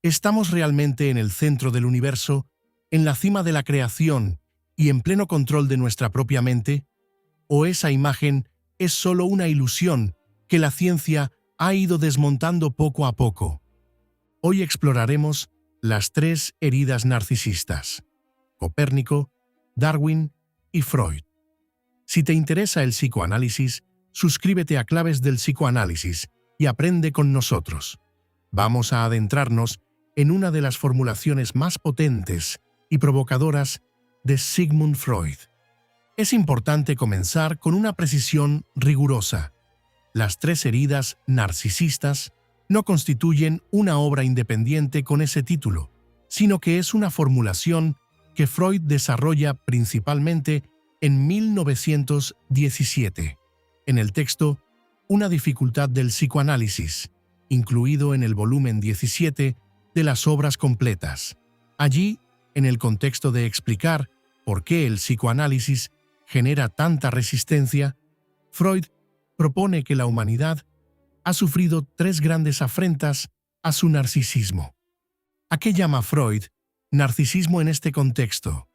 ¿Estamos realmente en el centro del universo, en la cima de la creación y en pleno control de nuestra propia mente? ¿O esa imagen es solo una ilusión que la ciencia ha ido desmontando poco a poco? Hoy exploraremos las tres heridas narcisistas: Copérnico, Darwin y Freud. Si te interesa el psicoanálisis, suscríbete a Claves del Psicoanálisis y aprende con nosotros. Vamos a adentrarnos en una de las formulaciones más potentes y provocadoras de Sigmund Freud. Es importante comenzar con una precisión rigurosa. Las tres heridas narcisistas no constituyen una obra independiente con ese título, sino que es una formulación que Freud desarrolla principalmente en 1917, en el texto Una dificultad del psicoanálisis, incluido en el volumen 17 de las obras completas. Allí, en el contexto de explicar por qué el psicoanálisis genera tanta resistencia, Freud propone que la humanidad ha sufrido tres grandes afrentas a su narcisismo. ¿A qué llama Freud narcisismo en este contexto?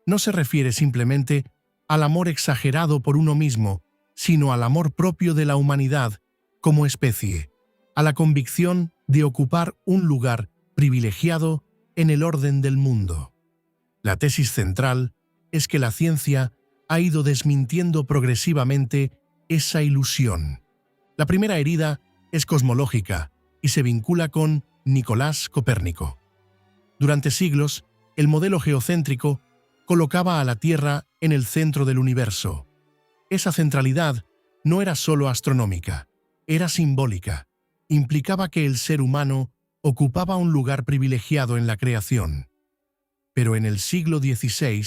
No se refiere simplemente al amor exagerado por uno mismo, sino al amor propio de la humanidad como especie, a la convicción de ocupar un lugar privilegiado en el orden del mundo. La tesis central es que la ciencia ha ido desmintiendo progresivamente esa ilusión. La primera herida es cosmológica y se vincula con Nicolás Copérnico. Durante siglos, el modelo geocéntrico colocaba a la Tierra en el centro del universo. Esa centralidad no era solo astronómica, era simbólica. Implicaba que el ser humano ocupaba un lugar privilegiado en la creación. Pero en el siglo XVI,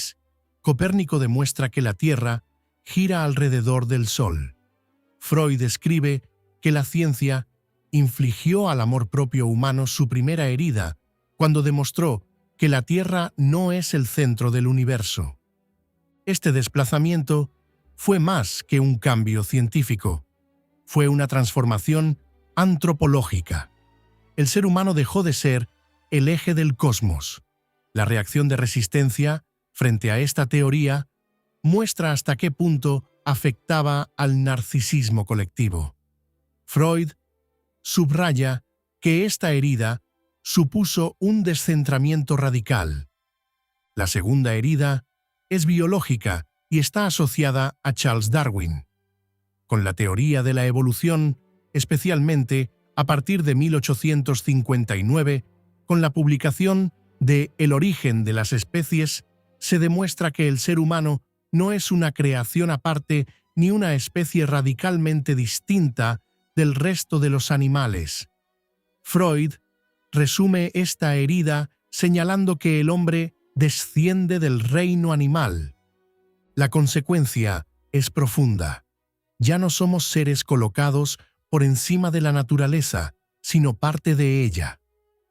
Copérnico demuestra que la Tierra gira alrededor del Sol. Freud escribe que la ciencia infligió al amor propio humano su primera herida cuando demostró que la Tierra no es el centro del universo. Este desplazamiento fue más que un cambio científico, fue una transformación antropológica. El ser humano dejó de ser el eje del cosmos. La reacción de resistencia frente a esta teoría muestra hasta qué punto afectaba al narcisismo colectivo. Freud subraya que esta herida supuso un descentramiento radical. La segunda herida es biológica y está asociada a Charles Darwin. Con la teoría de la evolución, especialmente a partir de 1859, con la publicación de El origen de las especies, se demuestra que el ser humano no es una creación aparte ni una especie radicalmente distinta del resto de los animales. Freud resume esta herida señalando que el hombre desciende del reino animal. La consecuencia es profunda. Ya no somos seres colocados por encima de la naturaleza, sino parte de ella.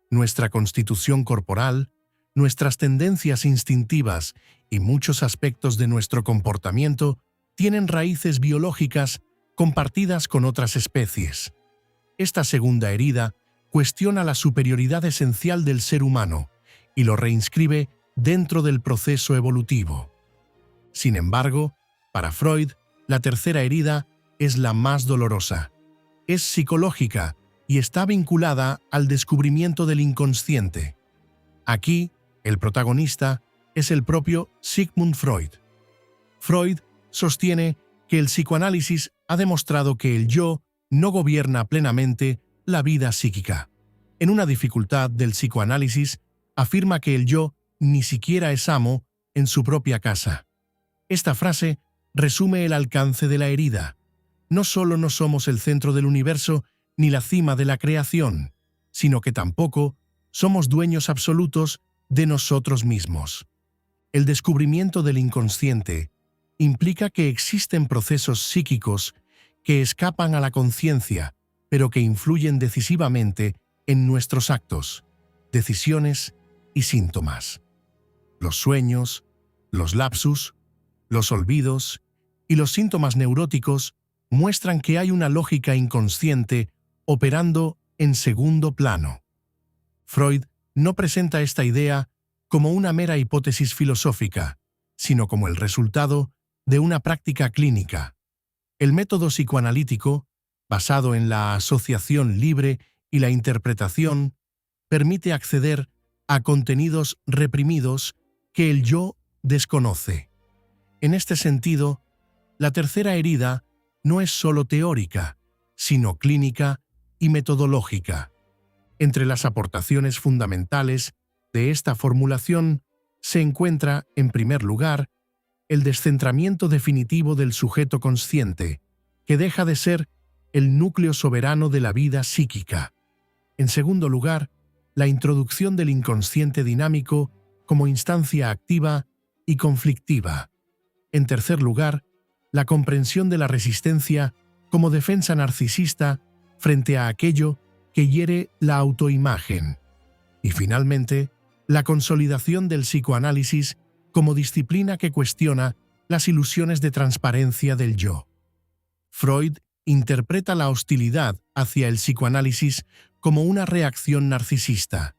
Nuestra constitución corporal, nuestras tendencias instintivas y muchos aspectos de nuestro comportamiento tienen raíces biológicas compartidas con otras especies. Esta segunda herida cuestiona la superioridad esencial del ser humano y lo reinscribe dentro del proceso evolutivo. Sin embargo, para Freud, la tercera herida es la más dolorosa. Es psicológica y está vinculada al descubrimiento del inconsciente. Aquí, el protagonista es el propio Sigmund Freud. Freud sostiene que el psicoanálisis ha demostrado que el yo no gobierna plenamente la vida psíquica. En una dificultad del psicoanálisis, afirma que el yo ni siquiera es amo en su propia casa. Esta frase resume el alcance de la herida. No solo no somos el centro del universo ni la cima de la creación, sino que tampoco somos dueños absolutos de nosotros mismos. El descubrimiento del inconsciente implica que existen procesos psíquicos que escapan a la conciencia, pero que influyen decisivamente en nuestros actos, decisiones y síntomas. Los sueños, los lapsus, los olvidos y los síntomas neuróticos muestran que hay una lógica inconsciente operando en segundo plano. Freud no presenta esta idea como una mera hipótesis filosófica, sino como el resultado de una práctica clínica. El método psicoanalítico, basado en la asociación libre y la interpretación, permite acceder a contenidos reprimidos que el yo desconoce. En este sentido, la tercera herida no es solo teórica, sino clínica y metodológica. Entre las aportaciones fundamentales de esta formulación se encuentra, en primer lugar, el descentramiento definitivo del sujeto consciente, que deja de ser el núcleo soberano de la vida psíquica. En segundo lugar, la introducción del inconsciente dinámico como instancia activa y conflictiva. En tercer lugar, la comprensión de la resistencia como defensa narcisista frente a aquello que hiere la autoimagen. Y finalmente, la consolidación del psicoanálisis como disciplina que cuestiona las ilusiones de transparencia del yo. Freud interpreta la hostilidad hacia el psicoanálisis como una reacción narcisista.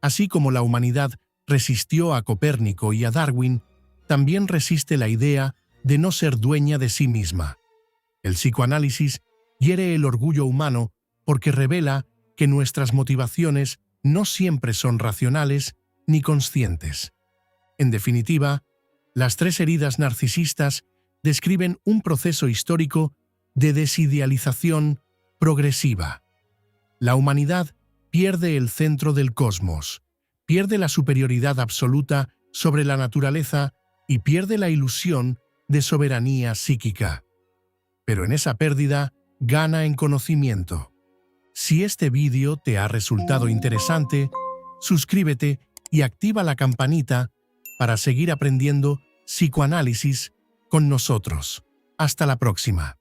Así como la humanidad resistió a Copérnico y a Darwin, también resiste la idea de no ser dueña de sí misma. El psicoanálisis hiere el orgullo humano porque revela que nuestras motivaciones no siempre son racionales ni conscientes. En definitiva, las tres heridas narcisistas describen un proceso histórico de desidealización progresiva. La humanidad pierde el centro del cosmos, pierde la superioridad absoluta sobre la naturaleza y pierde la ilusión de soberanía psíquica. Pero en esa pérdida gana en conocimiento. Si este vídeo te ha resultado interesante, suscríbete y activa la campanita para seguir aprendiendo psicoanálisis con nosotros. Hasta la próxima.